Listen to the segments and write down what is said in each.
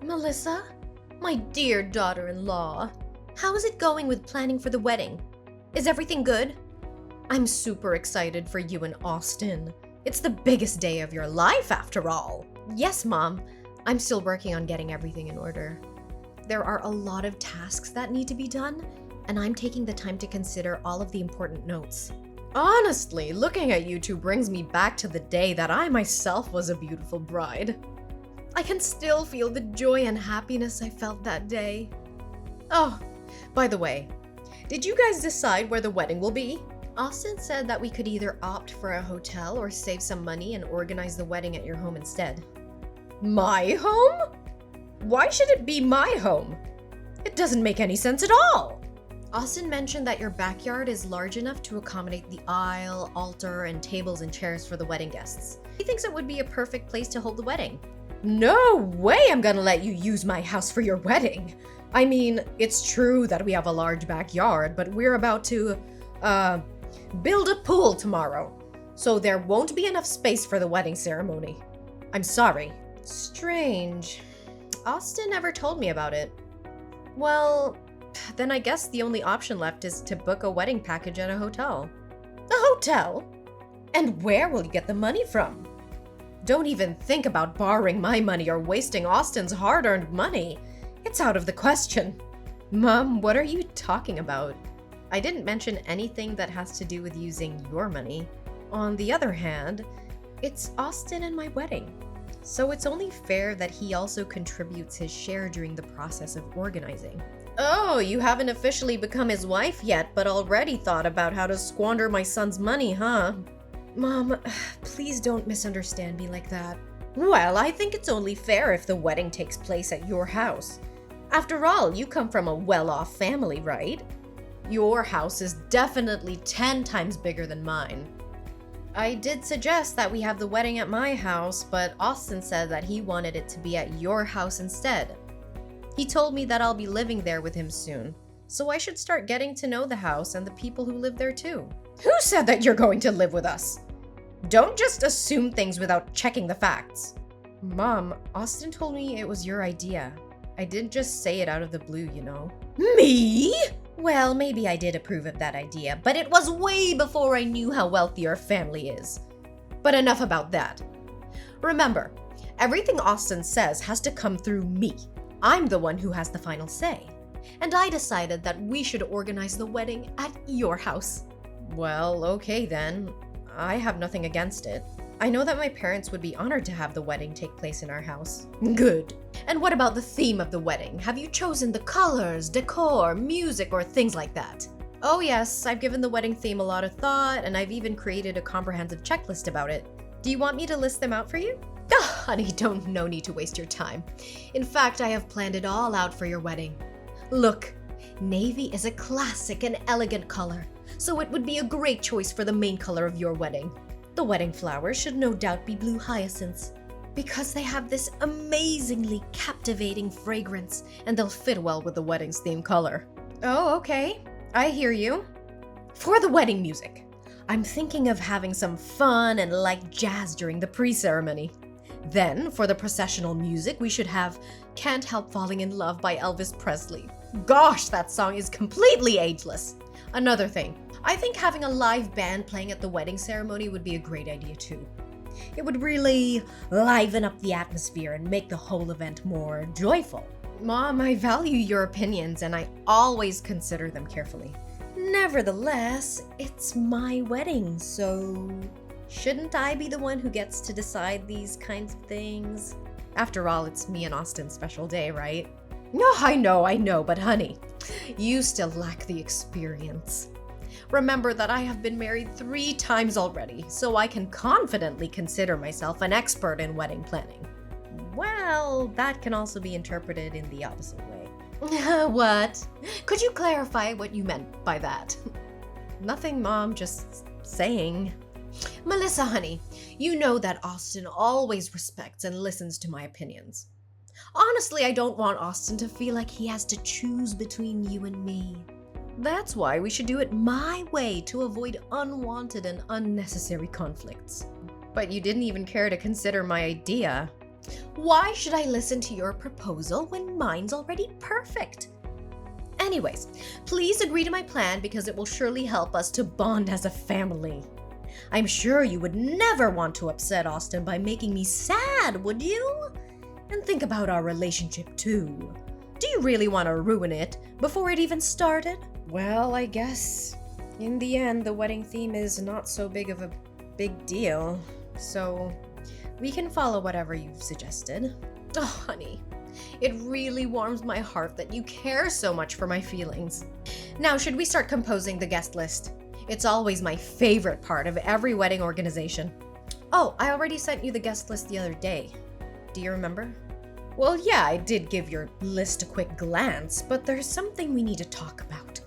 Melissa, my dear daughter-in-law, how is it going with planning for the wedding? Is everything good? I'm super excited for you and Austin. It's the biggest day of your life, after all. Yes, Mom. I'm still working on getting everything in order. There are a lot of tasks that need to be done, and I'm taking the time to consider all of the important notes. Honestly, looking at you two brings me back to the day that I myself was a beautiful bride. I can still feel the joy and happiness I felt that day. Oh, by the way, did you guys decide where the wedding will be? Austin said that we could either opt for a hotel or save some money and organize the wedding at your home instead. My home? Why should it be my home? It doesn't make any sense at all. Austin mentioned that your backyard is large enough to accommodate the aisle, altar, and tables and chairs for the wedding guests. He thinks it would be a perfect place to hold the wedding. No way I'm gonna let you use my house for your wedding. I mean, it's true that we have a large backyard, but we're about to, build a pool tomorrow, so there won't be enough space for the wedding ceremony. I'm sorry. Strange. Austin never told me about it. Well, then I guess the only option left is to book a wedding package at a hotel. A hotel? And where will you get the money from? Don't even think about borrowing my money or wasting Austin's hard-earned money. It's out of the question. Mom, what are you talking about? I didn't mention anything that has to do with using your money. On the other hand, it's Austin and my wedding. So it's only fair that he also contributes his share during the process of organizing. Oh, you haven't officially become his wife yet, but already thought about how to squander my son's money, huh? Mom, please don't misunderstand me like that. Well, I think it's only fair if the wedding takes place at your house. After all, you come from a well-off family, right? Your house is definitely 10 times bigger than mine. I did suggest that we have the wedding at my house, but Austin said that he wanted it to be at your house instead. He told me that I'll be living there with him soon, so I should start getting to know the house and the people who live there too. Who said that you're going to live with us? Don't just assume things without checking the facts. Mom, Austin told me it was your idea. I didn't just say it out of the blue, you know. Me? Well, maybe I did approve of that idea, but it was way before I knew how wealthy your family is. But enough about that. Remember, everything Austin says has to come through me. I'm the one who has the final say. And I decided that we should organize the wedding at your house. Well, okay then. I have nothing against it. I know that my parents would be honored to have the wedding take place in our house. Good. And what about the theme of the wedding? Have you chosen the colors, decor, music, or things like that? Oh yes, I've given the wedding theme a lot of thought, and I've even created a comprehensive checklist about it. Do you want me to list them out for you? Oh, honey, no need to waste your time. In fact, I have planned it all out for your wedding. Look, navy is a classic and elegant color, so it would be a great choice for the main color of your wedding. The wedding flowers should no doubt be blue hyacinths, because they have this amazingly captivating fragrance, and they'll fit well with the wedding's theme color. Oh, okay. I hear you. For the wedding music, I'm thinking of having some fun and light jazz during the pre-ceremony. Then, for the processional music, we should have Can't Help Falling in Love by Elvis Presley. Gosh, that song is completely ageless. Another thing, I think having a live band playing at the wedding ceremony would be a great idea too. It would really liven up the atmosphere and make the whole event more joyful. Mom, I value your opinions and I always consider them carefully. Nevertheless, it's my wedding, so shouldn't I be the one who gets to decide these kinds of things? After all, it's me and Austin's special day, right? No, I know, but honey, you still lack the experience. Remember that I have been married 3 times already, so I can confidently consider myself an expert in wedding planning. Well, that can also be interpreted in the opposite way. What? Could you clarify what you meant by that? Nothing, Mom, just saying. Melissa, honey, you know that Austin always respects and listens to my opinions. Honestly, I don't want Austin to feel like he has to choose between you and me. That's why we should do it my way to avoid unwanted and unnecessary conflicts. But you didn't even care to consider my idea. Why should I listen to your proposal when mine's already perfect? Anyways, please agree to my plan because it will surely help us to bond as a family. I'm sure you would never want to upset Austin by making me sad, would you? And think about our relationship too. Do you really want to ruin it before it even started? Well, I guess in the end, the wedding theme is not so big of a big deal, so we can follow whatever you've suggested. Oh, honey, it really warms my heart that you care so much for my feelings. Now, should we start composing the guest list? It's always my favorite part of every wedding organization. Oh, I already sent you the guest list the other day. Do you remember? Well, yeah, I did give your list a quick glance, but there's something we need to talk about.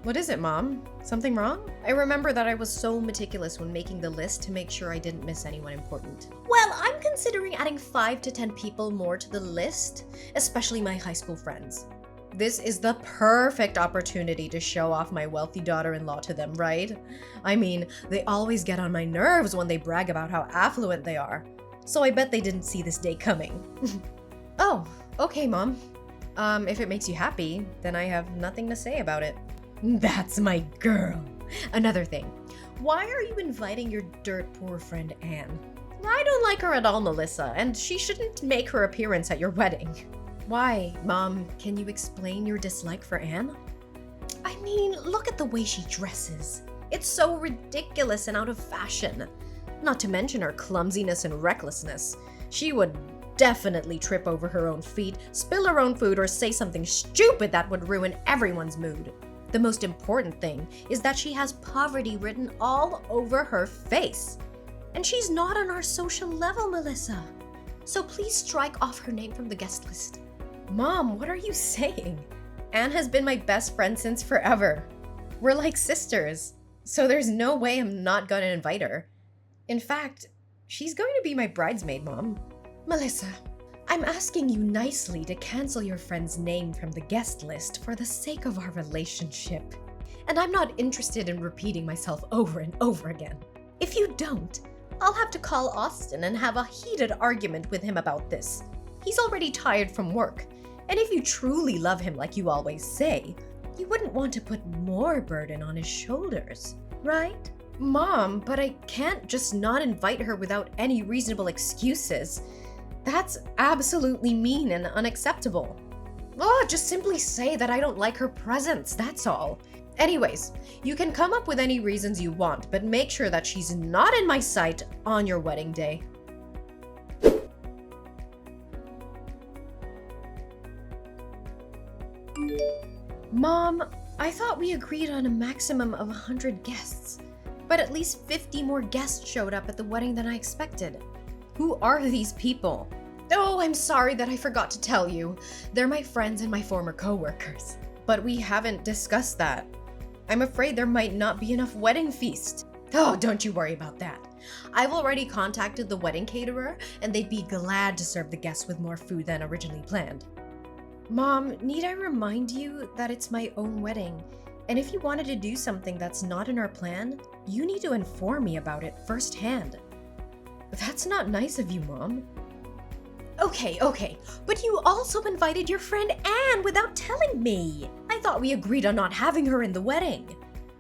What is it, Mom? Something wrong? I remember that I was so meticulous when making the list to make sure I didn't miss anyone important. Well, I'm considering adding 5 to 10 people more to the list, especially my high school friends. This is the perfect opportunity to show off my wealthy daughter-in-law to them, right? I mean, they always get on my nerves when they brag about how affluent they are. So I bet they didn't see this day coming. Oh, okay, Mom. If it makes you happy, then I have nothing to say about it. That's my girl. Another thing, why are you inviting your dirt poor friend Anne? I don't like her at all, Melissa, and she shouldn't make her appearance at your wedding. Why, Mom? Can you explain your dislike for Anne? I mean, look at the way she dresses. It's so ridiculous and out of fashion. Not to mention her clumsiness and recklessness. She would definitely trip over her own feet, spill her own food, or say something stupid that would ruin everyone's mood. The most important thing is that she has poverty written all over her face. And she's not on our social level, Melissa. So please strike off her name from the guest list. Mom, what are you saying? Anne has been my best friend since forever. We're like sisters, so there's no way I'm not gonna invite her. In fact, she's going to be my bridesmaid, Mom. Melissa, I'm asking you nicely to cancel your friend's name from the guest list for the sake of our relationship. And I'm not interested in repeating myself over and over again. If you don't, I'll have to call Austin and have a heated argument with him about this. He's already tired from work, and if you truly love him like you always say, you wouldn't want to put more burden on his shoulders, right? Mom, but I can't just not invite her without any reasonable excuses. That's absolutely mean and unacceptable. Oh, just simply say that I don't like her presence, that's all. Anyways, you can come up with any reasons you want, but make sure that she's not in my sight on your wedding day. Mom, I thought we agreed on a maximum of 100 guests, but at least 50 more guests showed up at the wedding than I expected. Who are these people? Oh, I'm sorry that I forgot to tell you. They're my friends and my former co-workers. But we haven't discussed that. I'm afraid there might not be enough wedding feast. Oh, don't you worry about that. I've already contacted the wedding caterer, and they'd be glad to serve the guests with more food than originally planned. Mom, need I remind you that it's my own wedding? And if you wanted to do something that's not in our plan, you need to inform me about it firsthand. That's not nice of you, Mom. Okay, but you also invited your friend Anne without telling me. I thought we agreed on not having her in the wedding.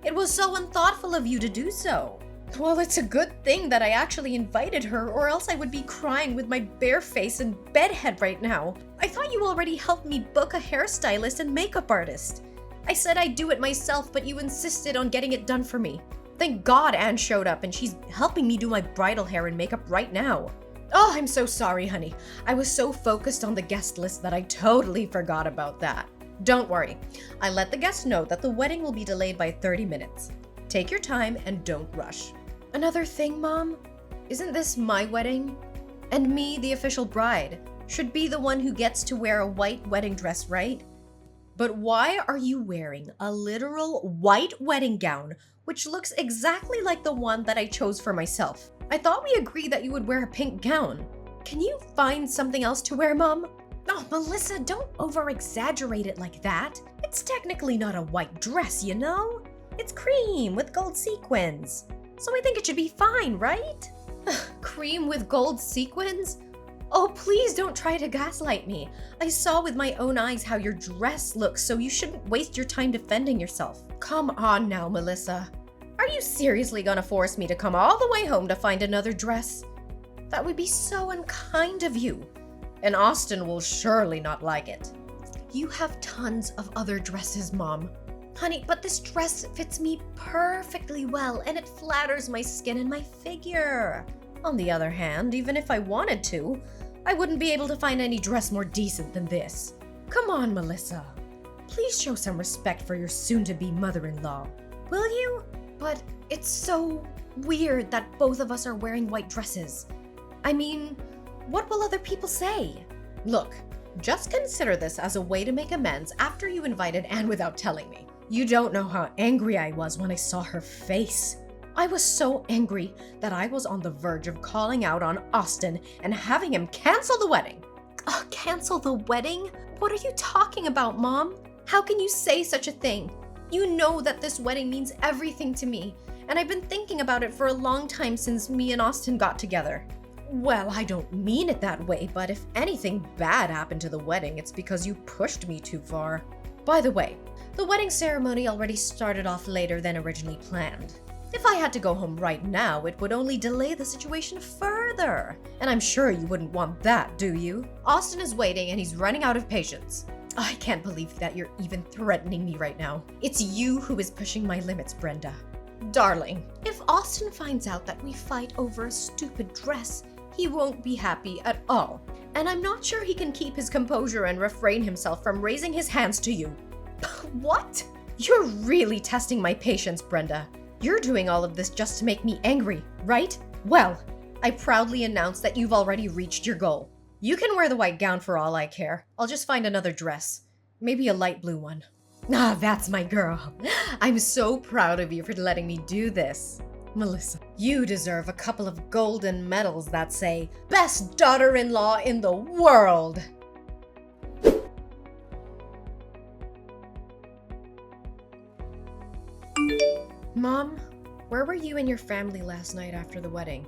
It was so unthoughtful of you to do so. Well, it's a good thing that I actually invited her, or else I would be crying with my bare face and bedhead right now. I thought you already helped me book a hairstylist and makeup artist. I said I'd do it myself, but you insisted on getting it done for me. Thank God Anne showed up and she's helping me do my bridal hair and makeup right now. Oh, I'm so sorry, honey. I was so focused on the guest list that I totally forgot about that. Don't worry. I let the guests know that the wedding will be delayed by 30 minutes. Take your time and don't rush. Another thing, Mom? Isn't this my wedding? And me, the official bride, should be the one who gets to wear a white wedding dress, right? But why are you wearing a literal white wedding gown, which looks exactly like the one that I chose for myself? I thought we agreed that you would wear a pink gown. Can you find something else to wear, Mom? Oh, Melissa, don't over-exaggerate it like that. It's technically not a white dress, you know? It's cream with gold sequins. So I think it should be fine, right? Cream with gold sequins? Oh, please. Please don't try to gaslight me. I saw with my own eyes how your dress looks, so you shouldn't waste your time defending yourself. Come on now, Melissa. Are you seriously gonna force me to come all the way home to find another dress? That would be so unkind of you. And Austin will surely not like it. You have tons of other dresses, Mom. Honey, but this dress fits me perfectly well and it flatters my skin and my figure. On the other hand, even if I wanted to, I wouldn't be able to find any dress more decent than this. Come on, Melissa. Please show some respect for your soon-to-be mother-in-law. Will you? But it's so weird that both of us are wearing white dresses. I mean, what will other people say? Look, just consider this as a way to make amends after you invited Anne without telling me. You don't know how angry I was when I saw her face. I was so angry that I was on the verge of calling out on Austin and having him cancel the wedding. Cancel the wedding? What are you talking about, Mom? How can you say such a thing? You know that this wedding means everything to me, and I've been thinking about it for a long time since me and Austin got together. Well, I don't mean it that way, but if anything bad happened to the wedding, it's because you pushed me too far. By the way, the wedding ceremony already started off later than originally planned. If I had to go home right now, it would only delay the situation further. And I'm sure you wouldn't want that, do you? Austin is waiting and he's running out of patience. I can't believe that you're even threatening me right now. It's you who is pushing my limits, Brenda. Darling, if Austin finds out that we fight over a stupid dress, he won't be happy at all. And I'm not sure he can keep his composure and refrain himself from raising his hands to you. What? You're really testing my patience, Brenda. You're doing all of this just to make me angry, right? Well, I proudly announce that you've already reached your goal. You can wear the white gown for all I care. I'll just find another dress. Maybe a light blue one. Ah, that's my girl. I'm so proud of you for letting me do this. Melissa, you deserve a couple of golden medals that say, Best Daughter-in-Law in the World! Mom, where were you and your family last night after the wedding?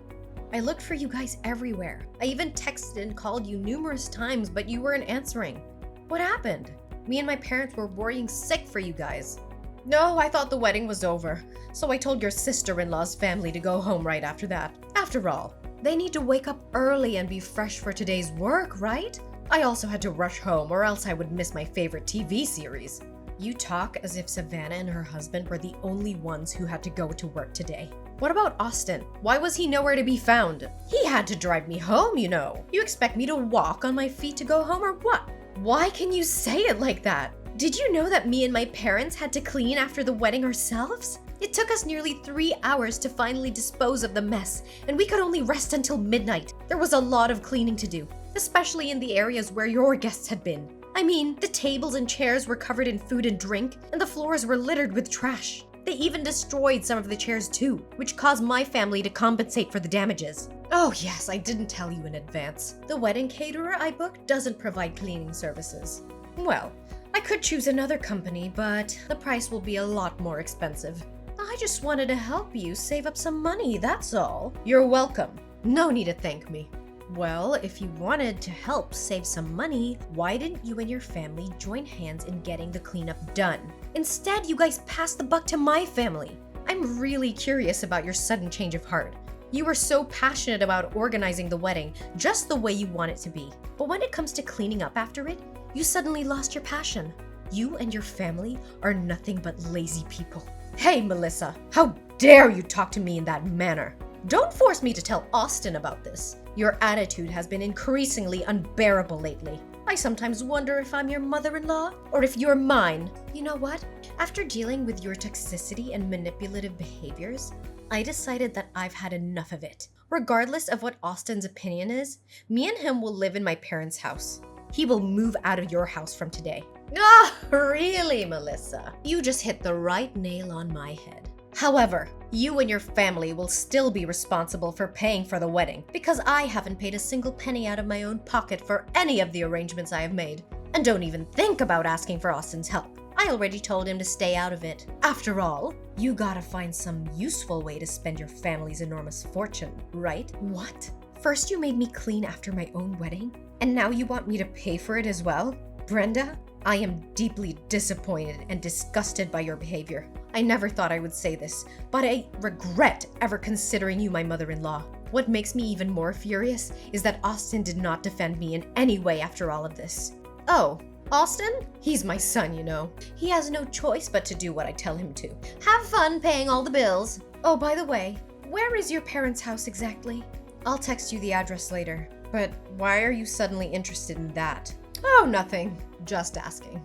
I looked for you guys everywhere. I even texted and called you numerous times, but you weren't answering. What happened? Me and my parents were worrying sick for you guys. No, I thought the wedding was over, so I told your sister-in-law's family to go home right after that. After all, they need to wake up early and be fresh for today's work, right? I also had to rush home or else I would miss my favorite TV series. You talk as if Savannah and her husband were the only ones who had to go to work today. What about Austin? Why was he nowhere to be found? He had to drive me home, you know. You expect me to walk on my feet to go home or what? Why can you say it like that? Did you know that me and my parents had to clean after the wedding ourselves? It took us nearly 3 hours to finally dispose of the mess, and we could only rest until midnight. There was a lot of cleaning to do, especially in the areas where your guests had been. I mean, the tables and chairs were covered in food and drink, and the floors were littered with trash. They even destroyed some of the chairs too, which caused my family to compensate for the damages. Oh yes, I didn't tell you in advance. The wedding caterer I booked doesn't provide cleaning services. Well, I could choose another company, but the price will be a lot more expensive. I just wanted to help you save up some money, that's all. You're welcome. No need to thank me. Well, if you wanted to help save some money, why didn't you and your family join hands in getting the cleanup done? Instead, you guys passed the buck to my family. I'm really curious about your sudden change of heart. You were so passionate about organizing the wedding just the way you want it to be. But when it comes to cleaning up after it, you suddenly lost your passion. You and your family are nothing but lazy people. Hey, Melissa, how dare you talk to me in that manner? Don't force me to tell Austin about this. Your attitude has been increasingly unbearable lately. I sometimes wonder if I'm your mother-in-law or if you're mine. You know what? After dealing with your toxicity and manipulative behaviors, I decided that I've had enough of it. Regardless of what Austin's opinion is, me and him will live in my parents' house. He will move out of your house from today. Ah, really, Melissa? You just hit the right nail on my head. However, you and your family will still be responsible for paying for the wedding because I haven't paid a single penny out of my own pocket for any of the arrangements I have made. And don't even think about asking for Austin's help. I already told him to stay out of it. After all, you gotta find some useful way to spend your family's enormous fortune, right? What? First you made me clean after my own wedding, and now you want me to pay for it as well? Brenda, I am deeply disappointed and disgusted by your behavior. I never thought I would say this, but I regret ever considering you my mother-in-law. What makes me even more furious is that Austin did not defend me in any way after all of this. Oh, Austin? He's my son, you know. He has no choice but to do what I tell him to. Have fun paying all the bills. Oh, by the way, where is your parents' house exactly? I'll text you the address later. But why are you suddenly interested in that? Oh, nothing. Just asking.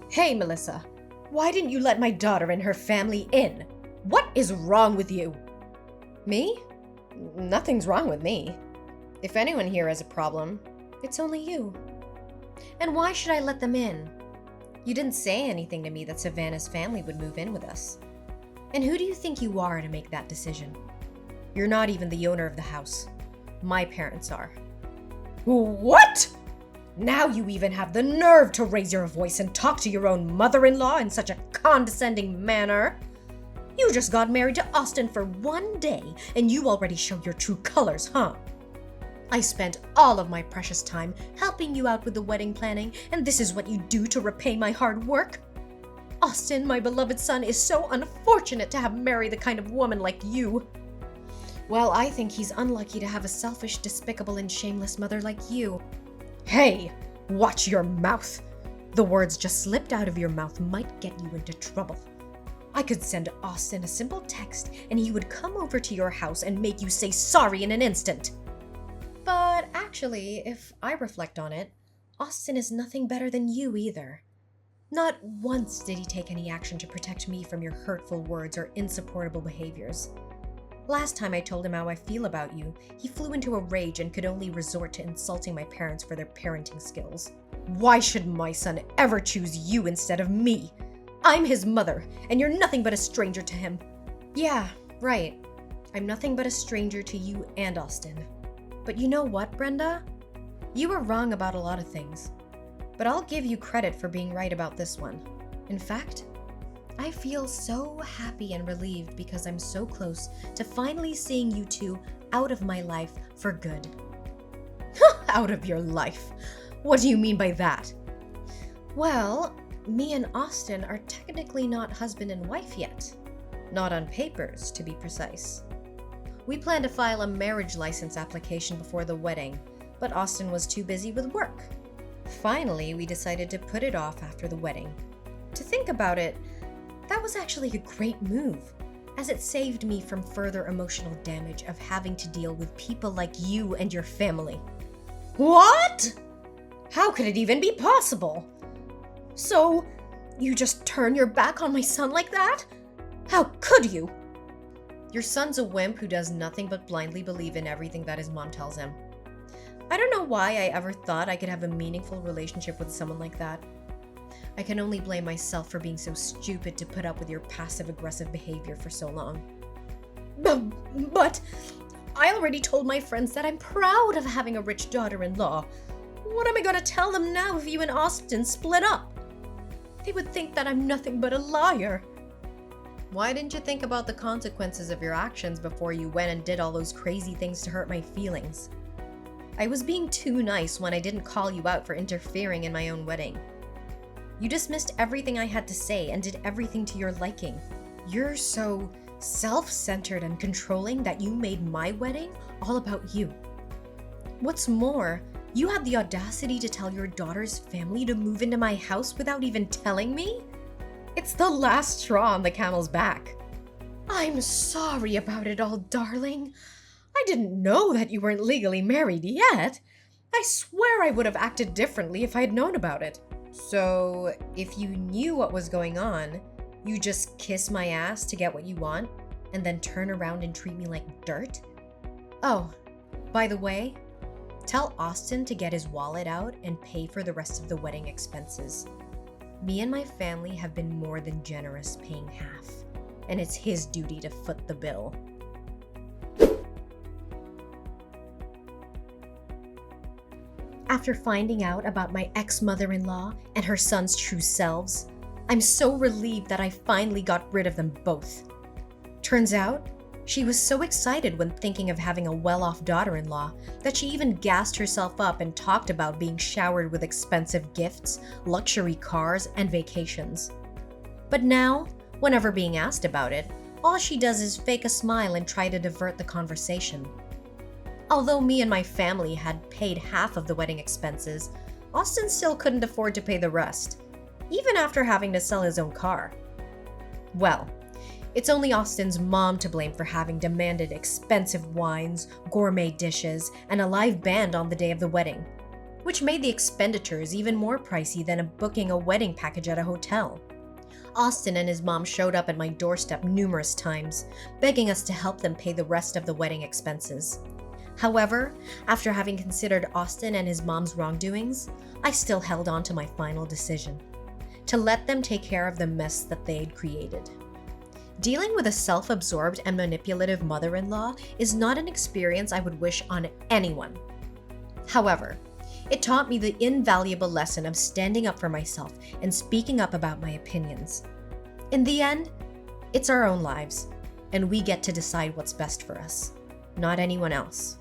Hey, Melissa. Why didn't you let my daughter and her family in? What is wrong with you? Me? Nothing's wrong with me. If anyone here has a problem, it's only you. And why should I let them in? You didn't say anything to me that Savannah's family would move in with us. And who do you think you are to make that decision? You're not even the owner of the house. My parents are. What? Now you even have the nerve to raise your voice and talk to your own mother-in-law in such a condescending manner. You just got married to Austin for one day, and you already show your true colors, huh? I spent all of my precious time helping you out with the wedding planning, and this is what you do to repay my hard work? Austin, my beloved son, is so unfortunate to have married the kind of woman like you. Well, I think he's unlucky to have a selfish, despicable, and shameless mother like you. Hey, watch your mouth. The words just slipped out of your mouth might get you into trouble. I could send Austin a simple text and he would come over to your house and make you say sorry in an instant. But actually, if I reflect on it, Austin is nothing better than you either. Not once did he take any action to protect me from your hurtful words or insupportable behaviors. Last time I told him how I feel about you, he flew into a rage and could only resort to insulting my parents for their parenting skills. Why should my son ever choose you instead of me? I'm his mother, and you're nothing but a stranger to him. Yeah, right. I'm nothing but a stranger to you and Austin. But you know what, Brenda? You were wrong about a lot of things. But I'll give you credit for being right about this one. In fact, I feel so happy and relieved because I'm so close to finally seeing you two out of my life for good. Out of your life? What do you mean by that? Well, me and Austin are technically not husband and wife yet. Not on papers, to be precise. We planned to file a marriage license application before the wedding, but Austin was too busy with work. Finally, we decided to put it off after the wedding. To think about it, that was actually a great move, as it saved me from further emotional damage of having to deal with people like you and your family. What? How could it even be possible? So, you just turn your back on my son like that? How could you? Your son's a wimp who does nothing but blindly believe in everything that his mom tells him. I don't know why I ever thought I could have a meaningful relationship with someone like that. I can only blame myself for being so stupid to put up with your passive-aggressive behavior for so long. But I already told my friends that I'm proud of having a rich daughter-in-law. What am I gonna tell them now if you and Austin split up? They would think that I'm nothing but a liar. Why didn't you think about the consequences of your actions before you went and did all those crazy things to hurt my feelings? I was being too nice when I didn't call you out for interfering in my own wedding. You dismissed everything I had to say and did everything to your liking. You're so self-centered and controlling that you made my wedding all about you. What's more, you had the audacity to tell your daughter's family to move into my house without even telling me? It's the last straw on the camel's back. I'm sorry about it all, darling. I didn't know that you weren't legally married yet. I swear I would have acted differently if I had known about it. So, if you knew what was going on, you just kiss my ass to get what you want, and then turn around and treat me like dirt? Oh, by the way, tell Austin to get his wallet out and pay for the rest of the wedding expenses. Me and my family have been more than generous paying half, and it's his duty to foot the bill. After finding out about my ex-mother-in-law and her son's true selves, I'm so relieved that I finally got rid of them both. Turns out, she was so excited when thinking of having a well-off daughter-in-law that she even gassed herself up and talked about being showered with expensive gifts, luxury cars, and vacations. But now, whenever being asked about it, all she does is fake a smile and try to divert the conversation. Although me and my family had paid half of the wedding expenses, Austin still couldn't afford to pay the rest, even after having to sell his own car. Well, it's only Austin's mom to blame for having demanded expensive wines, gourmet dishes, and a live band on the day of the wedding, which made the expenditures even more pricey than booking a wedding package at a hotel. Austin and his mom showed up at my doorstep numerous times, begging us to help them pay the rest of the wedding expenses. However, after having considered Austin and his mom's wrongdoings, I still held on to my final decision: to let them take care of the mess that they had created. Dealing with a self-absorbed and manipulative mother-in-law is not an experience I would wish on anyone. However, it taught me the invaluable lesson of standing up for myself and speaking up about my opinions. In the end, it's our own lives, and we get to decide what's best for us, not anyone else.